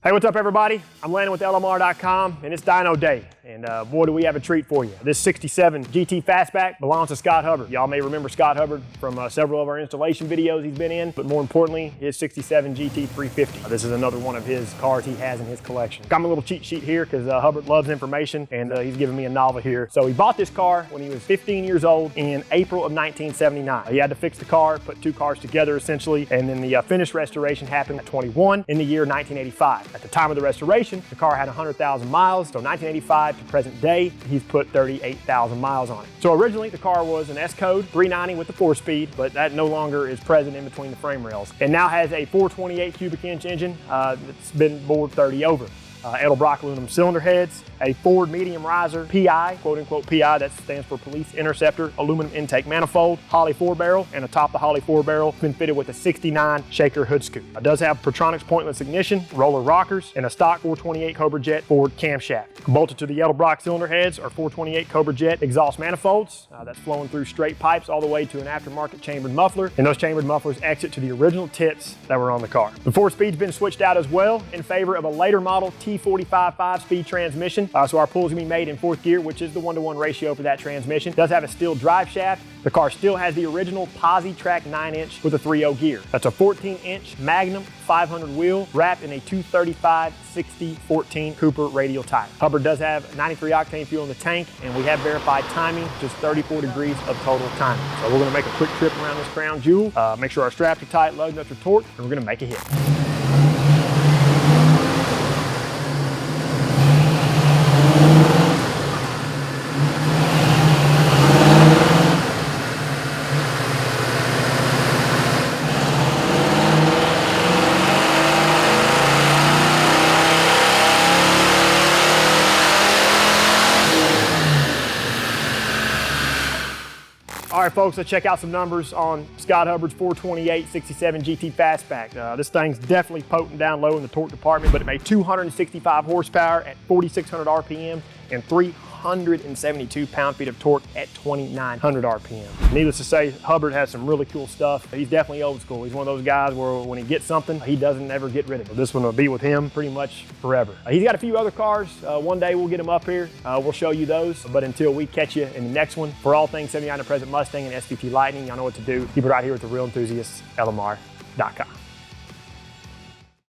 Hey, what's up everybody? I'm Landon with LMR.com and it's Dyno Day. And boy, do we have a treat for you. This 67 GT Fastback belongs to Scott Hubbard. Y'all may remember Scott Hubbard from several of our installation videos he's been in, but more importantly, his 67 GT 350. This is another one of his cars he has in his collection. Got my little cheat sheet here because Hubbard loves information and he's giving me a novel here. So he bought this car when he was 15 years old in April of 1979. He had to fix the car, put two cars together essentially, and then the finished restoration happened at 21 in the year 1985. At the time of the restoration, the car had 100,000 miles, so 1985 to present day, he's put 38,000 miles on it. So originally the car was an S-Code 390 with the 4-speed, but that no longer is present in between the frame rails. It now has a 428 cubic inch engine that's been bored 30 over. Edelbrock aluminum cylinder heads, a Ford medium riser PI, quote unquote PI, that stands for Police Interceptor, aluminum intake manifold, Holley 4-barrel, and atop the Holley 4-barrel, been fitted with a 69 shaker hood scoop. It does have Pertronix pointless ignition, roller rockers, and a stock 428 Cobra Jet Ford camshaft. Bolted to the Edelbrock cylinder heads are 428 Cobra Jet exhaust manifolds, that's flowing through straight pipes all the way to an aftermarket chambered muffler, and those chambered mufflers exit to the original tips that were on the car. The 4-speed's been switched out as well in favor of a later model T45 5-speed transmission. So our pull's gonna be made in 4th gear, which is the 1-to-1 ratio for that transmission. It does have a steel drive shaft. The car still has the original positraction 9-inch with a 3.0 gear. That's a 14-inch Magnum 500 wheel wrapped in a 235/60/14 Cooper radial tire. Hubbard does have 93 octane fuel in the tank, and we have verified timing, just 34 degrees of total timing. So we're gonna make a quick trip around this crown jewel, make sure our straps are tight, lug nuts are torqued, and we're gonna make a hit. All right, folks, let's check out some numbers on Scott Hubbard's 428 67 GT Fastback. This thing's definitely potent down low in the torque department, but it made 265 horsepower at 4,600 RPM and 372 pound-feet of torque at 2,900 RPM. Needless to say, Hubbard has some really cool stuff. He's definitely old school. He's one of those guys where when he gets something, he doesn't ever get rid of it. This one will be with him pretty much forever. He's got a few other cars. One day we'll get him up here. We'll show you those. But until we catch you in the next one, for all things 79 to present Mustang and SVT Lightning, y'all know what to do. Keep it right here with the real enthusiasts, LMR.com.